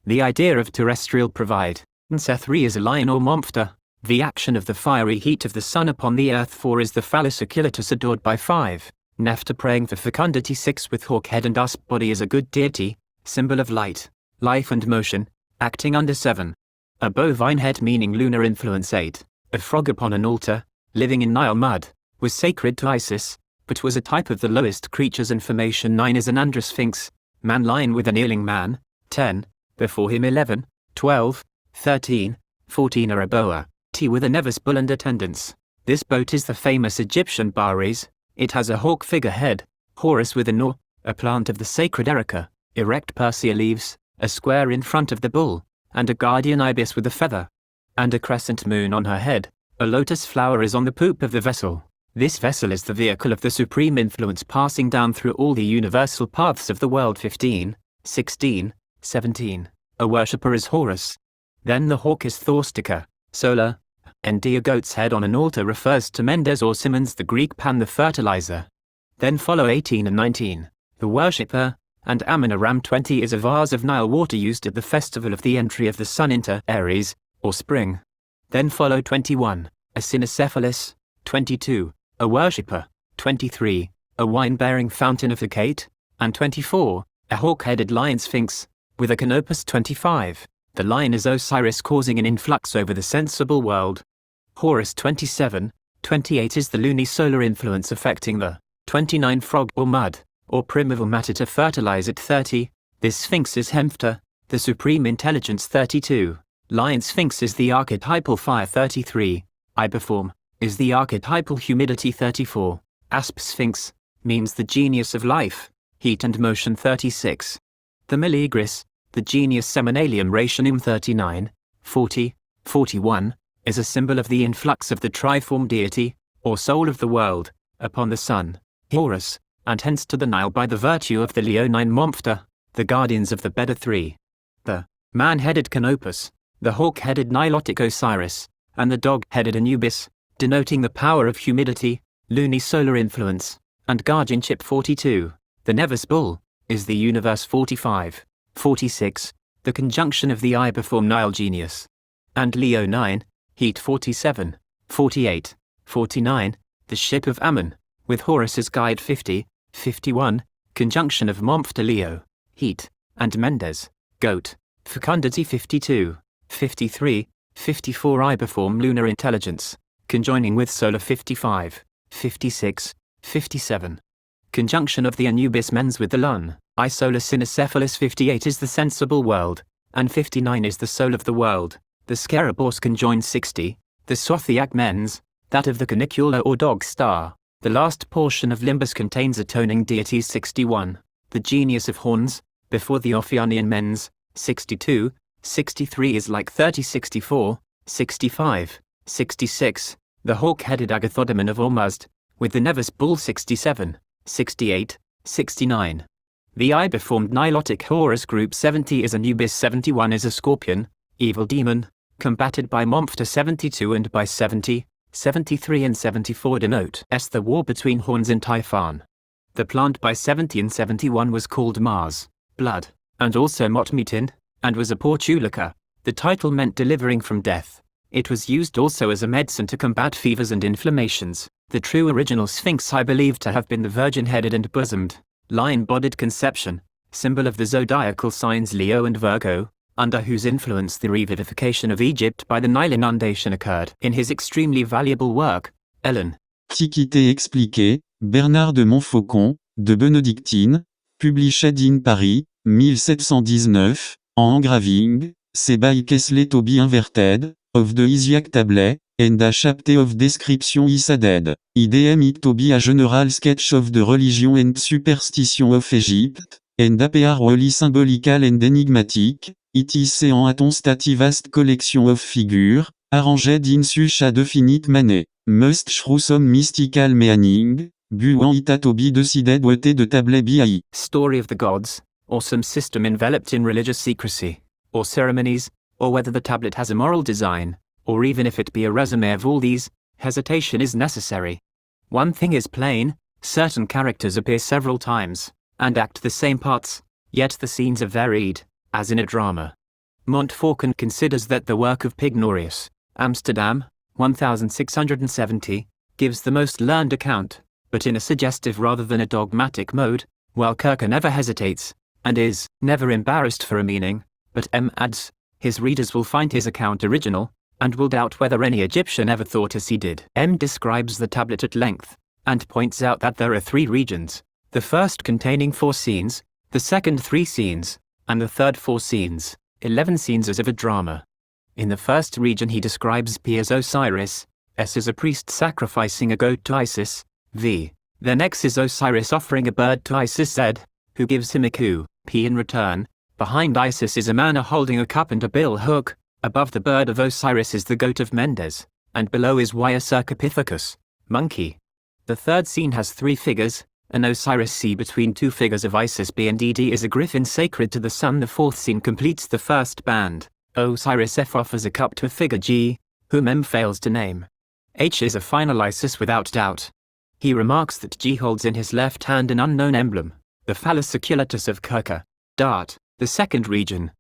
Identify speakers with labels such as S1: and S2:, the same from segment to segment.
S1: The idea of terrestrial provide. Nse 3 is a lion or monster. The action of the fiery heat of the sun upon the earth. 4 is the phallus oculatus adored by 5. Nefta praying for fecundity. 6 with hawk head and usp body is a good deity, symbol of light, life and motion, acting under 7. A bovine head meaning lunar influence. 8. A frog upon an altar, living in Nile mud, was sacred to Isis, but was a type of the lowest creatures in formation. 9 is an androsphinx, man lion with a kneeling man. 10. Before him 11, 12, 13, 14 are a boa, T with a Nevis bull and attendants. This boat is the famous Egyptian Bares. It has a hawk figurehead, Horus with an oar, a plant of the sacred Erica, erect Persea leaves, a square in front of the bull, and a guardian ibis with a feather, and a crescent moon on her head. A lotus flower is on the poop of the vessel. This vessel is the vehicle of the supreme influence passing down through all the universal paths of the world. 15, 16, 17. A worshipper is Horus. Then the hawk is Thorstica, solar, and a goat's head on an altar refers to Mendes or Simmons the Greek Pan the fertilizer. Then follow 18 and 19. The worshipper, and Ammon a ram. 20 is a vase of Nile water used at the festival of the entry of the sun into Aries, or spring. Then follow 21, a cynocephalus. 22, a worshipper. 23, a wine-bearing fountain of Hecate, and 24, a hawk-headed lion sphinx, with a canopus. 25, the lion is Osiris causing an influx over the sensible world. Horus. 27, 28 is the lunisolar influence affecting the 29 frog or mud, or primeval matter to fertilize it. 30, this sphinx is Hemphta, the supreme intelligence. 32, lion sphinx is the archetypal fire. 33, Iberform, is the archetypal humidity. 34, asp sphinx, means the genius of life, heat and motion. 36, the Meligris, the genius seminalium rationum. 39, 40, 41, is a symbol of the influx of the triform deity, or soul of the world, upon the sun, Horus, and hence to the Nile by the virtue of the leonine monster, the guardians of the Beda. 3. The man-headed Canopus, the hawk-headed Nilotic Osiris, and the dog-headed Anubis, denoting the power of humidity, lunisolar influence, and guardianship. 42. The Nevis bull, is the universe. 45, 46, the conjunction of the Iberform Nile genius, and Leo. 9, heat. 47, 48, 49, the ship of Ammon, with Horus's guide. 50, 51, conjunction of Month Leo, heat, and Mendes, goat, fecundity. 52, 53, 54 Iberform lunar intelligence, conjoining with solar. 55, 56, 57, conjunction of the Anubis mens with the Lun, Isola cynocephalus. 58 is the sensible world, and 59 is the soul of the world, the Scarabors conjoined. 60, the Sothiac mens, that of the canicula or dog star. The last portion of Limbus contains atoning deities. 61, the genius of horns, before the Ophionian mens. 62, 63 is like 30. 64, 65, 66, the hawk-headed Agathodemon of Ormuzd, with the Nevis bull. 67, 68, 69. The Iberformed Nilotic Horus group. 70 is Anubis. 71 is a scorpion, evil demon, combated by Monphta. 72 and by 70, 73 and 74 denote the war between horns and Typhon. The plant by 70 and 71 was called Mars, blood, and also Motmetin, and was a portulaca. The title meant delivering from death. It was used also as a medicine to combat fevers and inflammations. The true original Sphinx I believe to have been the virgin-headed and bosomed, lion-bodied conception, symbol of the zodiacal signs Leo and Virgo, under whose influence the revivification of Egypt by the Nile inundation occurred. In his extremely valuable work, Ellen.
S2: Antiquité expliquée, Bernard de Montfaucon, de Bénédictine, published in Paris, 1719, en engraving, c'est by Kesley Toby inverted, of the Isiac tablet, and a chapter of description is added. IDM it Toby a general sketch of the religion and superstition of Egypt, and appear really symbolical and enigmatic. It is en attenstative vast collection of figures, arranged in such a definite manner. Must through some mystical meaning, buant it a Toby decided what de tablet bi.
S1: Story of the gods, or some system enveloped in religious secrecy, or ceremonies, or whether the tablet has a moral design, or even if it be a resume of all these, hesitation is necessary. One thing is plain, certain characters appear several times, and act the same parts, yet the scenes are varied, as in a drama. Montfaucon considers that the work of Pygnorius, Amsterdam, 1670, gives the most learned account, but in a suggestive rather than a dogmatic mode, while Kircher never hesitates, and is never embarrassed for a meaning, but adds, his readers will find his account original, and will doubt whether any Egyptian ever thought as he did. Describes the tablet at length, and points out that there are 3 regions, the first containing 4 scenes, the second 3 scenes, and the third 4 scenes, 11 scenes as of a drama. In the first region he describes P as Osiris, S as a priest sacrificing a goat to Isis, V. Then X is Osiris offering a bird to Isis Z, who gives him a coup, P in return. Behind Isis is a man holding a cup and a bill hook, above the bird of Osiris is the goat of Mendes, and below is Y a Cercopithecus, monkey. The third scene has 3 figures, an Osiris C between 2 figures of Isis B and ED is a griffin sacred to the sun. The fourth scene completes the first band. Osiris F offers a cup to a figure G, whom M fails to name. H is a final Isis without doubt. He remarks that G holds in his left hand an unknown emblem, the phallus oculatus of Kircher, Dart, the second region.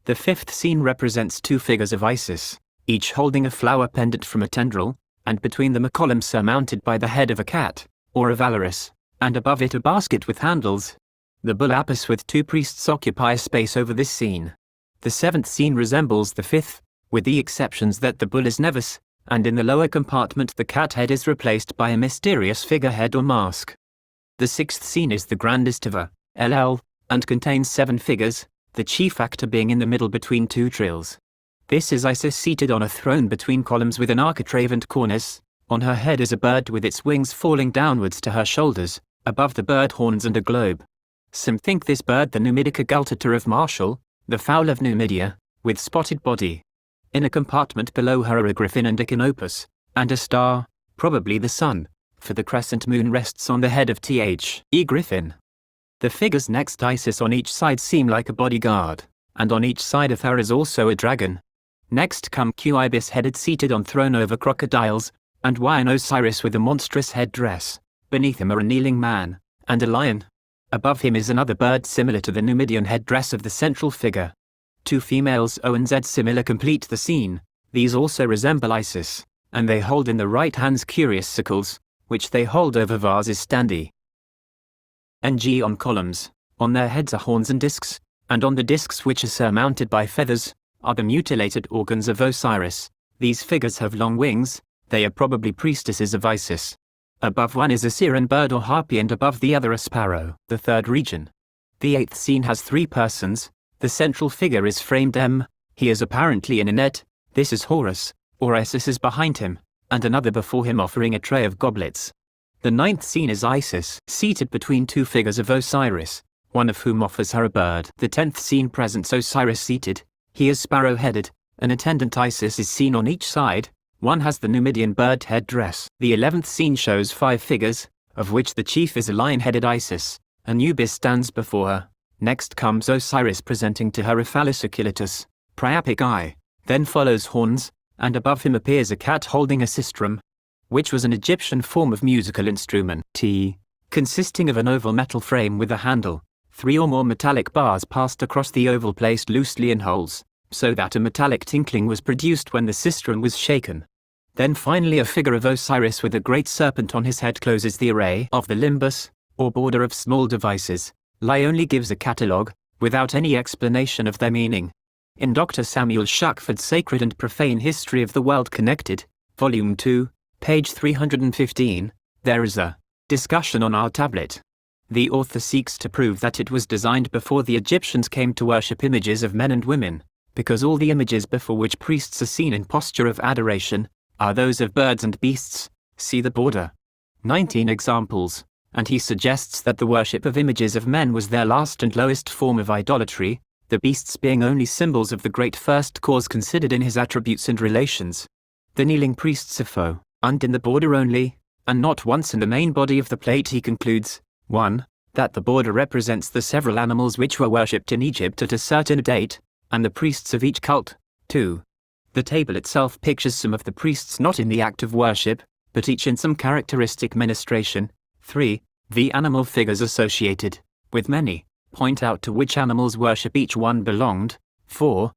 S1: The fifth scene represents 2 figures of Isis, each holding a flower pendant from a tendril, and between them a column surmounted by the head of a cat, or a Valorous, and above it a basket with handles. The bull Apis with 2 priests occupy a space over this scene. The 7th scene resembles the 5th, with the exceptions that the bull is Nevis, and in the lower compartment the cat head is replaced by a mysterious figurehead or mask. The 6th scene is the grandest of LL, and contains 7 figures, the chief actor being in the middle between 2 trills. This is Isis seated on a throne between columns with an architrave and cornice. On her head is a bird with its wings falling downwards to her shoulders, above the bird horns and a globe. Some think this bird the Numidic agultator of Martial, the fowl of Numidia, with spotted body. In a compartment below her are a griffin and a canopus, and a star, probably the sun, for the crescent moon rests on the head of The griffin. The figures next Isis on each side seem like a bodyguard, and on each side of her is also a dragon. Next come Q ibis headed seated on throne over crocodiles, and Y an Osiris with a monstrous headdress. Beneath him are a kneeling man, and a lion. Above him is another bird similar to the Numidian headdress of the central figure. 2 females O and Z similar complete the scene. These also resemble Isis, and they hold in the right hands curious sickles, which they hold over vases standi. G on columns, on their heads are horns and discs, and on the discs which are surmounted by feathers, are the mutilated organs of Osiris. These figures have long wings, they are probably priestesses of Isis. Above one is a Syren bird or harpy and above the other a sparrow. The third region. The 8th scene has 3 persons, the central figure is framed M, he is apparently in a net, this is Horus, or Isis is behind him, and another before him offering a tray of goblets. The 9th scene is Isis, seated between 2 figures of Osiris, one of whom offers her a bird. The 10th scene presents Osiris seated, he is sparrow-headed, an attendant Isis is seen on each side, one has the Numidian bird head dress. The 11th scene shows 5 figures, of which the chief is a lion-headed Isis, Anubis stands before her. Next comes Osiris presenting to her a phallus oculatus, priapic eye, then follows horns, and above him appears a cat holding a sistrum, which was an Egyptian form of musical instrument, consisting of an oval metal frame with a handle, 3 or more metallic bars passed across the oval placed loosely in holes, so that a metallic tinkling was produced when the sistrum was shaken. Then finally a figure of Osiris with a great serpent on his head closes the array of the limbus, or border of small devices. Lie only gives a catalogue, without any explanation of their meaning. In Dr. Samuel Shuckford's Sacred and Profane History of the World Connected, Volume 2, page 315, there is a discussion on our tablet. The author seeks to prove that it was designed before the Egyptians came to worship images of men and women, because all the images before which priests are seen in posture of adoration are those of birds and beasts. See the border. 19 examples, and he suggests that the worship of images of men was their last and lowest form of idolatry, the beasts being only symbols of the great first cause considered in his attributes and relations. The kneeling priests are foe, and in the border only, and not once in the main body of the plate. He concludes, 1. That the border represents the several animals which were worshipped in Egypt at a certain date, and the priests of each cult. 2. The table itself pictures some of the priests not in the act of worship, but each in some characteristic ministration. 3. The animal figures associated with many point out to which animals worship each one belonged. 4.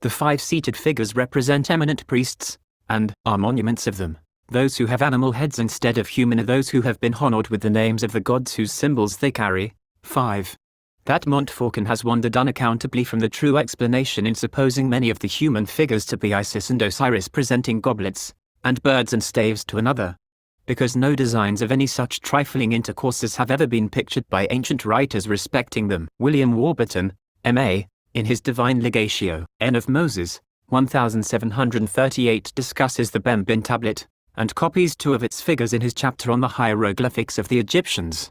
S1: The 5 seated figures represent eminent priests, and are monuments of them. Those who have animal heads instead of human are those who have been honored with the names of the gods whose symbols they carry. 5. That Montfaucon has wandered unaccountably from the true explanation in supposing many of the human figures to be Isis and Osiris presenting goblets, and birds and staves to another. Because no designs of any such trifling intercourses have ever been pictured by ancient writers respecting them. William Warburton, M.A., in his Divine Legatio, N of Moses, 1738 discusses the Bembin tablet, and copies 2 of its figures in his chapter on the hieroglyphics of the Egyptians.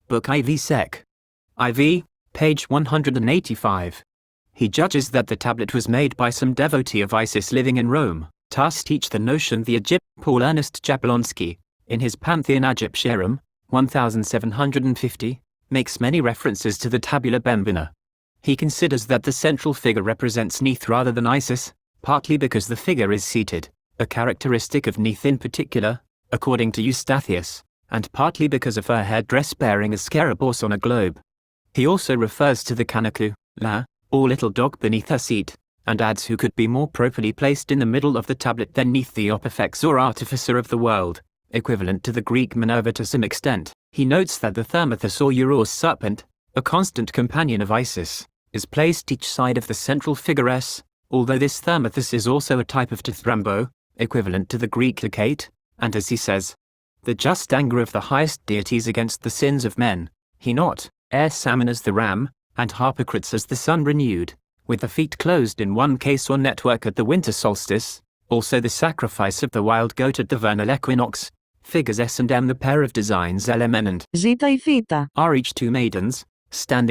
S1: Book IV Sec. IV, page 185. He judges that the tablet was made by some devotee of Isis living in Rome. Thus teach the notion the Egypt. Paul Ernest Jablonski, in his Pantheon Egyptiarum, 1750, makes many references to the tabula bembina. He considers that the central figure represents Neith rather than Isis, partly because the figure is seated, a characteristic of Neith in particular, according to Eustathius, and partly because of her headdress bearing a scarabæus on a globe. He also refers to the canacle, or little dog beneath her seat, and adds who could be more properly placed in the middle of the tablet than Neith the Opifex or artificer of the world, equivalent to the Greek Minerva to some extent. He notes that the Thermithus or Uros serpent, a constant companion of Isis, is placed each side of the central figure S, although this Thermithus is also a type of Tithrambo, equivalent to the Greek Hecate, and as he says, the just anger of the highest deities against the sins of men, he not, Salmon as the ram, and Harpocrates as the sun renewed, with the feet closed in one case or network at the winter solstice, also the sacrifice of the wild goat at the vernal equinox, figures S and M. The pair of designs LMN and
S3: Ζήτα η θήτα.
S1: are each 2 maidens, standing